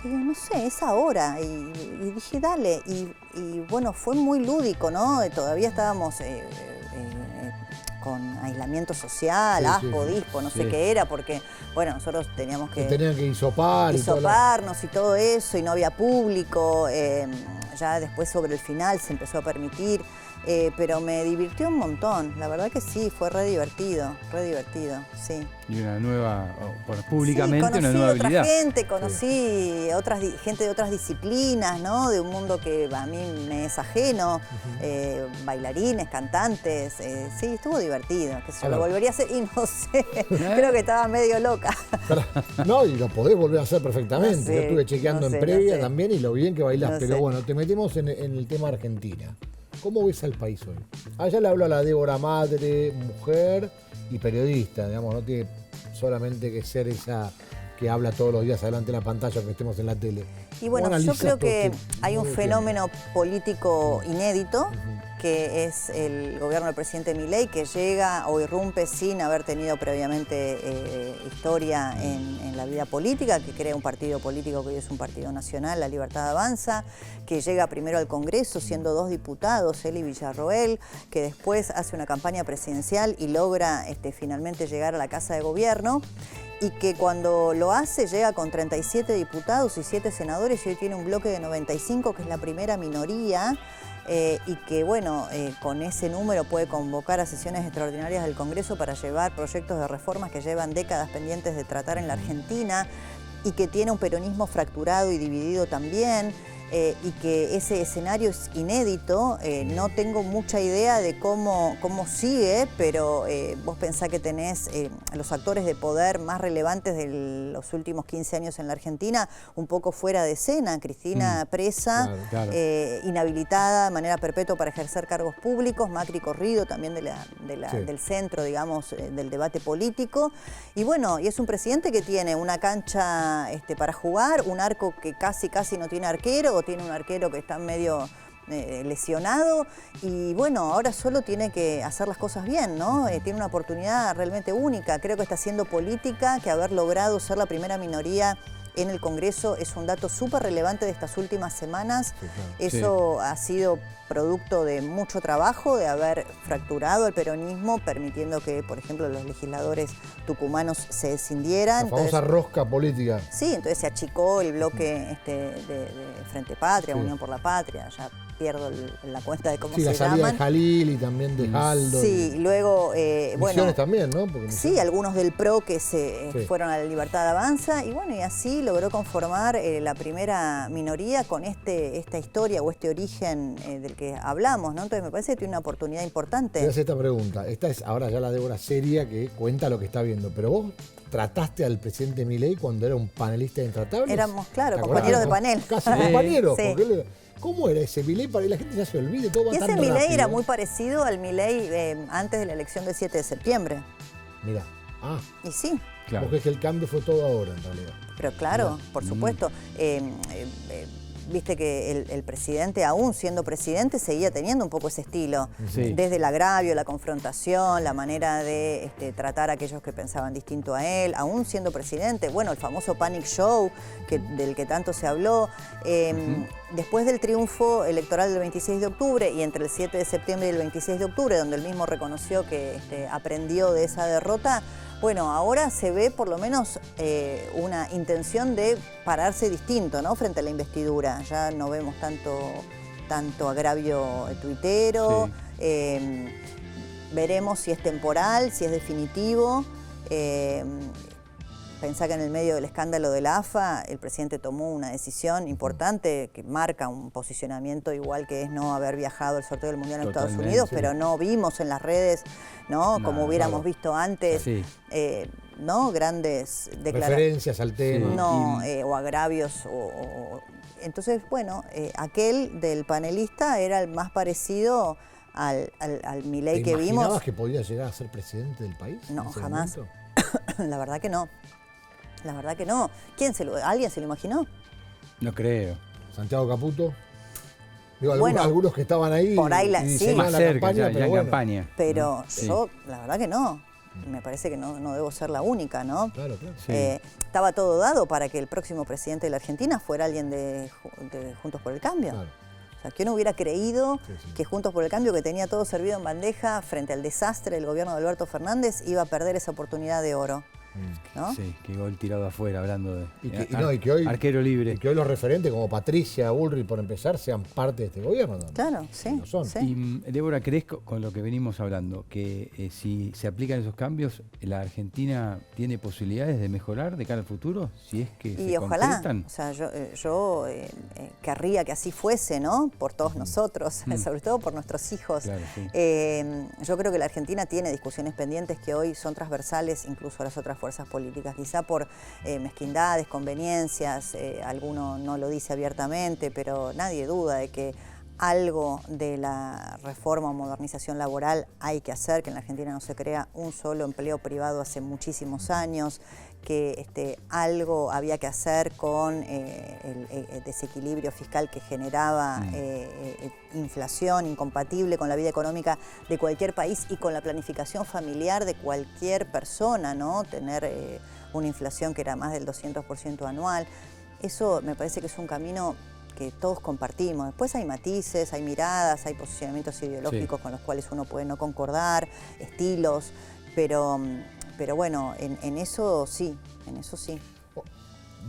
Y digo, no sé, es ahora. Y dije, dale. Y bueno, fue muy lúdico, ¿no? Todavía estábamos con aislamiento social, Sí, aspo, sí. dispo, no sé Sí. qué era, porque, bueno, nosotros teníamos Que que tenían que hisopar y todo. hisoparnos y todo eso, y no había público. Ya después sobre el final se empezó a permitir. Pero me divirtió un montón. La verdad que sí, fue re divertido, sí. Y una nueva, públicamente, sí, una conocí nueva otra habilidad. gente, conocí gente de otras disciplinas, ¿no? De un mundo que a mí me es ajeno, bailarines, cantantes, sí, estuvo divertido, que yo Ahora- lo volvería a hacer y no sé, creo que estaba medio loca. No, y lo podés volver a hacer perfectamente. No sé, Yo estuve chequeando no en sé, previa no sé. también y lo bien que bailás. No Pero sé. bueno, te metemos en el tema Argentina. ¿Cómo ves al país hoy? Allá le hablo a la Débora madre, mujer y periodista, digamos, no tiene solamente que ser esa que habla todos los días adelante de la pantalla o que estemos en la tele. Y bueno, ¿Cómo yo analizas creo todo que este hay un nuevo fenómeno político inédito, que es el gobierno del presidente Milei, que llega o irrumpe sin haber tenido previamente historia en la vida política, que crea un partido político que hoy es un partido nacional, La Libertad Avanza, que llega primero al Congreso siendo 2 diputados, él y Villarroel, que después hace una campaña presidencial y logra finalmente llegar a la Casa de Gobierno, y que cuando lo hace llega con 37 diputados y 7 senadores y hoy tiene un bloque de 95, que es la primera minoría, y que bueno, con ese número puede convocar a sesiones extraordinarias del Congreso para llevar proyectos de reformas que llevan décadas pendientes de tratar en la Argentina, y que tiene un peronismo fracturado y dividido también, y que ese escenario es inédito. No tengo mucha idea de cómo sigue, pero vos pensás que tenés los actores de poder más relevantes de los últimos 15 años en la Argentina un poco fuera de escena. Cristina presa, Claro. inhabilitada de manera perpetua para ejercer cargos públicos, Macri corrido también Sí. del centro, digamos, del debate político. Y bueno, y es un presidente que tiene una cancha para jugar, un arco que casi no tiene arquero, o tiene un arquero que está medio lesionado, y bueno, ahora solo tiene que hacer las cosas bien, ¿no? Tiene una oportunidad realmente única. Creo que está haciendo política, que haber logrado ser la primera minoría en el Congreso es un dato súper relevante de estas últimas semanas. Sí, claro. Eso ha sido producto de mucho trabajo, de haber fracturado el peronismo, permitiendo que, por ejemplo, los legisladores tucumanos se escindieran. La famosa rosca política. Sí, entonces se achicó el bloque de Frente Patria, Sí. Unión por la Patria, ya pierdo la cuenta de cómo Sí, la se salida llaman. de Jalil y también de Aldo. Sí, luego, bueno, Misiones también, ¿no? Porque sí, algunos del PRO que se Sí. fueron a la Libertad Avanza, y bueno, y así logró conformar la primera minoría con esta historia o este origen del que hablamos, ¿no? Entonces me parece que tiene una oportunidad Te importante. hace esta pregunta. Esta es ahora ya la Débora seria que cuenta lo que está viendo. Pero vos trataste al presidente Milei cuando era un panelista de Intratables. Éramos, claro, ¿Te acordás? compañeros de panel. Casi compañeros. Sí. porque ¿cómo era ese Milei? Para que la gente ya se olvide, todo va Y tan ese Milei rápido. era muy parecido al Milei antes de la elección del 7 de septiembre. Mirá. Ah, Y sí, Claro. porque es que el cambio fue todo ahora, en realidad. pero claro, por supuesto. viste que el presidente, aún siendo presidente, seguía teniendo un poco ese estilo. Sí. Desde el agravio, la confrontación, la manera de tratar a aquellos que pensaban distinto a él, aún siendo presidente. Bueno, el famoso Panic Show, del que tanto se habló. Después del triunfo electoral del 26 de octubre y entre el 7 de septiembre y el 26 de octubre, donde él mismo reconoció que aprendió de esa derrota, bueno, ahora se ve por lo menos una intención de pararse distinto, ¿no? Frente a la investidura. Ya no vemos tanto agravio tuitero. Sí. Veremos si es temporal, si es definitivo. Pensá que en el medio del escándalo de la AFA, el presidente tomó una decisión importante que marca un posicionamiento igual que es no haber viajado al sorteo del Mundial en Estados Unidos, pero no vimos en las redes, ¿no? Como hubiéramos visto antes, ¿no? Grandes referencias al tema. No, o agravios. Entonces, bueno, aquel del panelista era el más parecido al Milei que vimos. ¿Te imaginabas que podía llegar a ser presidente del país? No, jamás. La verdad que no. La verdad que no. ¿Alguien se lo imaginó? No creo. Santiago Caputo. Digo, algunos que estaban ahí. Por ahí sí. Más cerca, ya en campaña. Pero yo, la verdad que no. Me parece que no debo ser la única, ¿no? Claro, claro. Sí. Estaba todo dado para que el próximo presidente de la Argentina fuera alguien de Juntos por el Cambio. Claro. O sea, ¿quién hubiera creído que Juntos por el Cambio, que tenía todo servido en bandeja frente al desastre del gobierno de Alberto Fernández, iba a perder esa oportunidad de oro? ¿No? Sí, que gol tirado afuera, hablando de y que hoy, arquero libre. Y que hoy los referentes como Patricia Bullrich, por empezar, sean parte de este gobierno también. Claro, sí. Lo son. Sí. Y Débora, ¿crees con lo que venimos hablando, que si se aplican esos cambios, la Argentina tiene posibilidades de mejorar de cara al futuro? Si es que y se ojalá, concretan. o sea, yo querría que así fuese, ¿no? Por todos nosotros, sobre todo por nuestros hijos. Claro, sí. Yo creo que la Argentina tiene discusiones pendientes que hoy son transversales incluso a las otras fuerzas políticas. Quizá por mezquindades, conveniencias, alguno no lo dice abiertamente, pero nadie duda de que algo de la reforma o modernización laboral hay que hacer, que en la Argentina no se crea un solo empleo privado hace muchísimos años, que algo había que hacer con el desequilibrio fiscal que generaba inflación incompatible con la vida económica de cualquier país y con la planificación familiar de cualquier persona, ¿no? Tener una inflación que era más del 200% anual. Eso me parece que es un camino que todos compartimos. Después hay matices, hay miradas, hay posicionamientos ideológicos con los cuales uno puede no concordar, estilos, pero bueno, en eso sí,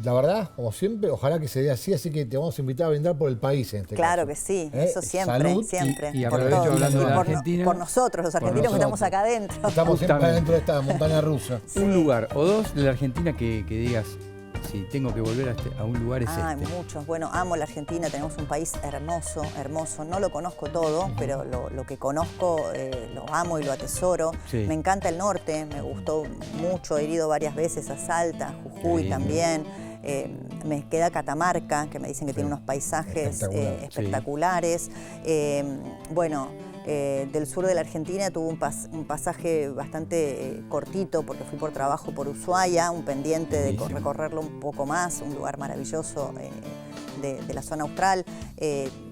La verdad, como siempre, ojalá que se dé así que te vamos a invitar a brindar por el país en este claro caso. que sí, eso siempre, Salud. siempre. Y por aprovecho todos, hablando de la por Argentina. por nosotros, los argentinos que estamos acá adentro. Estamos siempre adentro de esta montaña rusa. Un lugar o dos de la Argentina que digas, si tengo que volver a un lugar es Hay muchos. Bueno, amo la Argentina, tenemos un país hermoso, hermoso. No lo conozco todo, pero lo que conozco lo amo y lo atesoro. Sí. Me encanta el norte, me gustó mucho, he ido varias veces a Salta, Jujuy también. Me queda Catamarca, que me dicen que tiene unos paisajes espectaculares. Del sur de la Argentina tuve un pasaje bastante cortito porque fui por trabajo por Ushuaia, un pendiente de recorrerlo un poco más, un lugar maravilloso de la zona austral.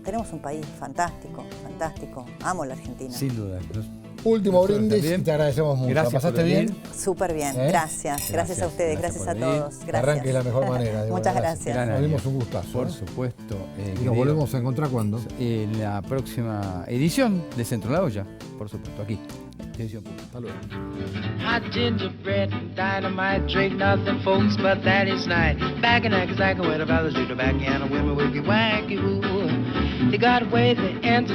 Tenemos un país fantástico, fantástico. Amo la Argentina. Sin duda. Último brindis y te agradecemos mucho. Gracias. ¿La pasaste bien? Súper bien, gracias. Gracias a ustedes, gracias a todos. Gracias. Arranque de la mejor manera. Muchas gracias. Nos dimos un gustazo. Por supuesto. ¿Y nos volvemos a encontrar cuándo? En la próxima edición de Centro de la Olla, por supuesto, aquí. Hasta luego. Hot gingerbread and dynamite, drink nothing, folks, but that is night. Back in that, where the fellas do the back and the women will be wacky, woo. They got away the ends.